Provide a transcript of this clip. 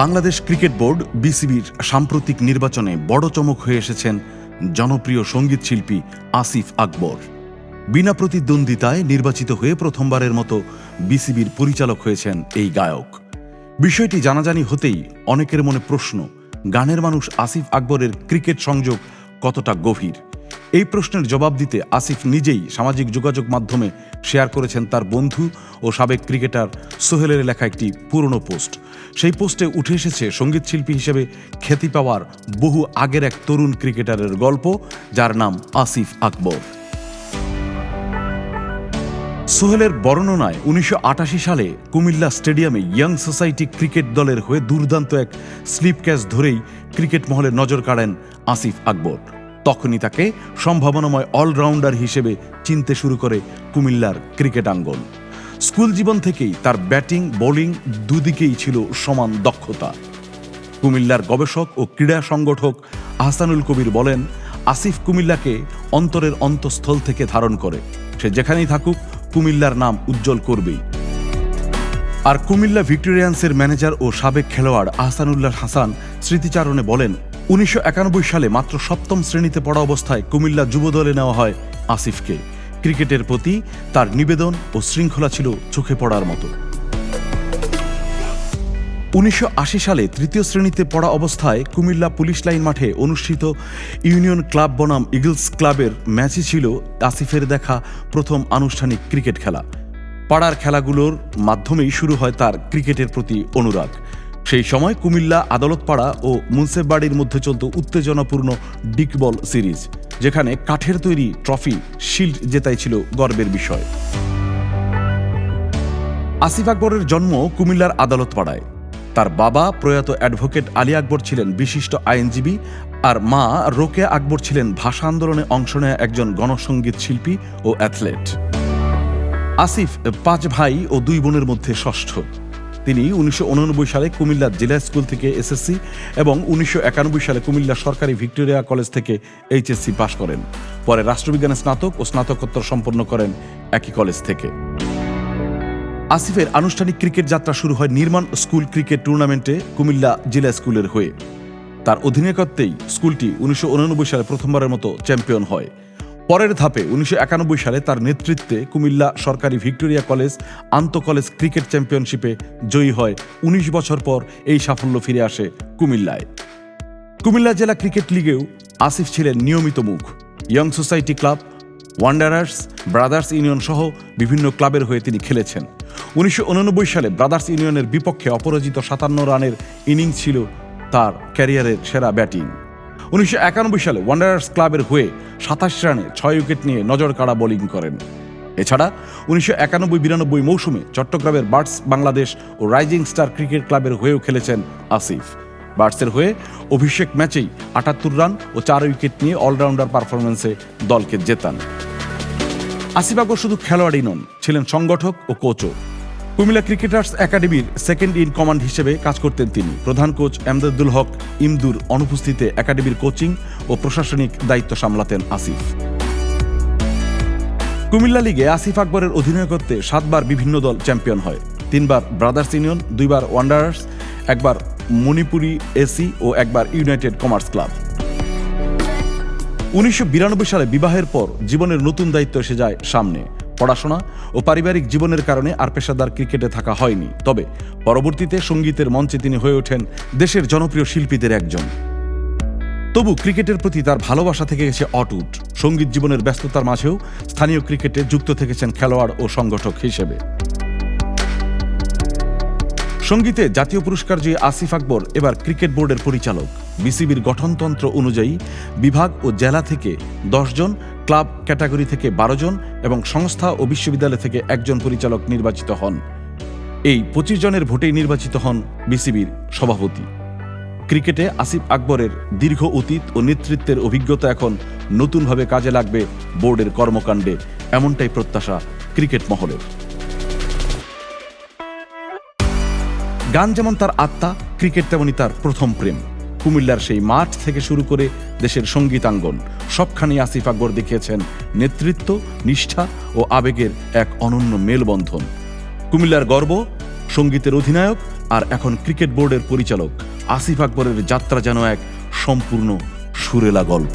Bangladesh cricket board বিসিবির সাম্প্রতিক নির্বাচনে বড় চমক হয়ে এসেছেন জনপ্রিয় সঙ্গীত শিল্পী আসিফ আকবর। বিনা প্রতিদ্বন্দ্বিতায় নির্বাচিত হয়ে প্রথমবারের মতো বিসিবির পরিচালক হয়েছেন এই গায়ক। বিষয়টি জানাজানি হতেই অনেকের মনে প্রশ্ন, গানের মানুষ আসিফ আকবরের ক্রিকেট সংযোগ কতটা গভীর? এই প্রশ্নের জবাব দিতে আসিফ নিজেই সামাজিক যোগাযোগ মাধ্যমে শেয়ার করেছেন তার বন্ধু ও সাবেক ক্রিকেটার সোহেলের লেখা একটি পুরনো পোস্ট। সেই পোস্টে উঠে এসেছে সঙ্গীতশিল্পী হিসেবে খ্যাতি পাওয়ার বহু আগের এক তরুণ ক্রিকেটারের গল্প, যার নাম আসিফ আকবর। সোহেলের বর্ণনায় 1988 সালে কুমিল্লা স্টেডিয়ামে ইয়াং সোসাইটি ক্রিকেট দলের হয়ে দুর্দান্ত এক স্লিপ ক্যাচ ধরেই ক্রিকেট মহলে নজর কাড়েন আসিফ আকবর। তখনই তাকে সম্ভাবনাময় অলরাউন্ডার হিসেবে চিনতে শুরু করে কুমিল্লার ক্রিকেট আঙ্গন। স্কুল জীবন থেকেই তার ব্যাটিং বোলিং দুদিকেই ছিল সমান দক্ষতা। কুমিল্লার গবেষক ও ক্রীড়া সংগঠক আহসানুল কবির বলেন, আসিফ কুমিল্লাকে অন্তরের অন্তঃস্থল থেকে ধারণ করে। সে যেখানেই থাকুক কুমিল্লার নাম উজ্জ্বল করবেই। আর কুমিল্লা ভিক্টোরিয়ান্সের ম্যানেজার ও সাবেক খেলোয়াড় আহসানুল্লাহ হাসান স্মৃতিচারণে বলেন, 1991 সালে মাত্র সপ্তম শ্রেণীতে পড়া অবস্থায় কুমিল্লা যুব দলে নেওয়া হয় আসিফকে। ক্রিকেটের প্রতি তার নিবেদন ও শৃঙ্খলা ছিল চোখে পড়ার মতো। 1980 সালে তৃতীয় শ্রেণীতে পড়া অবস্থায় কুমিল্লা পুলিশ লাইন মাঠে অনুষ্ঠিত ইউনিয়ন ক্লাব বনাম ইগলস ক্লাবের ম্যাচই ছিল আসিফের দেখা প্রথম আনুষ্ঠানিক ক্রিকেট খেলা। পাড়ার খেলাগুলোর মাধ্যমেই শুরু হয় তার ক্রিকেটের প্রতি অনুরাগ। সেই সময় কুমিল্লা আদালতপাড়া ও মুন্সেফবাড়ির মধ্যে চলত উত্তেজনাপূর্ণ ডিকবল সিরিজ, যেখানে কাঠের তৈরি ট্রফি শিল্ড জেতাই ছিল গর্বের বিষয়। আসিফ আকবরের জন্ম কুমিল্লার আদালতপাড়ায়। তার বাবা প্রয়াত অ্যাডভোকেট আলী আকবর ছিলেন বিশিষ্ট আইনজীবী, আর মা রোকেয়া আকবর ছিলেন ভাষা আন্দোলনে অংশ নেয়া একজন গণসঙ্গীত শিল্পী ও অ্যাথলেট। আসিফ 5 ভাই ও 2 বোনের মধ্যে ষষ্ঠ। তিনি 1989 সালে কুমিল্লা জেলা স্কুল থেকে এসএসসি এবং 1991 সালে কুমিল্লা সরকারি ভিক্টোরিয়া কলেজ থেকে এইচএসসি পাশ করেন। পরে রাষ্ট্রবিজ্ঞানে স্নাতক ও স্নাতকোত্তর সম্পন্ন করেন একই কলেজ থেকে। আসিফের আনুষ্ঠানিক ক্রিকেট যাত্রা শুরু হয় নির্মাণ স্কুল ক্রিকেট টুর্নামেন্টে কুমিল্লা জেলা স্কুলের হয়ে। তার অধিনায়কত্বেই স্কুলটি 1989 সালে প্রথমবারের মতো চ্যাম্পিয়ন হয়। পরের ধাপে 1991 সালে তার নেতৃত্বে কুমিল্লা সরকারি ভিক্টোরিয়া কলেজ আন্তঃকলেজ ক্রিকেট চ্যাম্পিয়নশিপে জয়ী হয়। 19 বছর পর এই সাফল্য ফিরে আসে কুমিল্লায়। কুমিল্লা জেলা ক্রিকেট লিগেও আসিফ ছিলেন নিয়মিত মুখ। Young society club, Wanderers, brothers union সহ বিভিন্ন ক্লাবের হয়ে তিনি খেলেছেন। 1989 সালে ব্রাদার্স ইউনিয়নের বিপক্ষে অপরাজিত 57 রানের ইনিংস ছিল তার ক্যারিয়ারের সেরা ব্যাটিং। 1991 সালে ওয়ান্ডারার্স ক্লাবের হয়ে 27 রানে 6 উইকেট নিয়ে নজর কাড়া বোলিং করেন। এছাড়া 1991-92 মৌসুমে চট্টগ্রামের বার্ডস বাংলাদেশ ও রাইজিং স্টার ক্রিকেট ক্লাবের হয়েও খেলেছেন আসিফ। বার্ডসের হয়ে অভিষেক ম্যাচেই 78 রান ও 4 উইকেট নিয়ে অলরাউন্ডার পারফরমেন্সে দলকে জেতান। আসিফ আকবর শুধু খেলোয়াড়ই নন, ছিলেন সংগঠক ও কোচও। কুমিল্লা ক্রিকেটার্স একাডেমির সেকেন্ড ইন কমান্ড হিসেবে কাজ করতেন তিনি। প্রধান কোচ এমদাদুল হক ইমদুর অনুপস্থিতিতে একাডেমির কোচিং ও প্রশাসনিক দায়িত্ব সামলাতেন আসিফ। কুমিল্লা লিগে আসিফ আকবরের অধিনায়কত্বে 7 বার বিভিন্ন দল চ্যাম্পিয়ন হয়। 3 বার ব্রাদার্স ইউনিয়ন, 2 বার ওয়ান্ডারার্স, 1 বার মণিপুরি এসি ও 1 বার ইউনাইটেড কমার্স ক্লাব। 1992 সালে বিবাহের পর জীবনের নতুন দায়িত্ব এসে যায় সামনে। পড়াশোনা ও পারিবারিক জীবনের কারণে আর পেশাদার ক্রিকেটে থাকা হয়নি। তবে পরবর্তীতে সঙ্গীতের মঞ্চে তিনি হয়ে ওঠেন দেশের জনপ্রিয় শিল্পীদের একজন। তবু ক্রিকেটের প্রতি তার ভালোবাসা থেকে গেছে অটুট। সঙ্গীত জীবনের ব্যস্ততার মাঝেও স্থানীয় ক্রিকেটে যুক্ত থেকেছেন খেলোয়াড় ও সংগঠক হিসেবে। সঙ্গীতে জাতীয় পুরস্কার জয়ী আসিফ আকবর এবার ক্রিকেট বোর্ডের পরিচালক। বিসিবির গঠনতন্ত্র অনুযায়ী বিভাগ ও জেলা থেকে 10 জন, ক্লাব ক্যাটাগরি থেকে 12 জন এবং সংস্থা ও বিশ্ববিদ্যালয় থেকে 1 জন পরিচালক নির্বাচিত হন। এই 25 জনের ভোটেই নির্বাচিত হন বিসিবির সভাপতি। ক্রিকেটে আসিফ আকবরের দীর্ঘ অতীত ও নেতৃত্বের অভিজ্ঞতা এখন নতুনভাবে কাজে লাগবে বোর্ডের কর্মকাণ্ডে, এমনটাই প্রত্যাশা ক্রিকেট মহলের। গান যেমন তার আত্মা, ক্রিকেট তেমনি তার প্রথম প্রেম। কুমিল্লার সেই মাঠ থেকে শুরু করে দেশের সঙ্গীতাঙ্গন সবখানেই আসিফ আকবর দেখিয়েছেন নেতৃত্ব, নিষ্ঠা ও আবেগের এক অনন্য মেলবন্ধন। কুমিল্লার গর্ব, সঙ্গীতের অধিনায়ক আর এখন ক্রিকেট বোর্ডের পরিচালক আসিফ আকবরের যাত্রা যেন এক সম্পূর্ণ সুরেলা গল্প।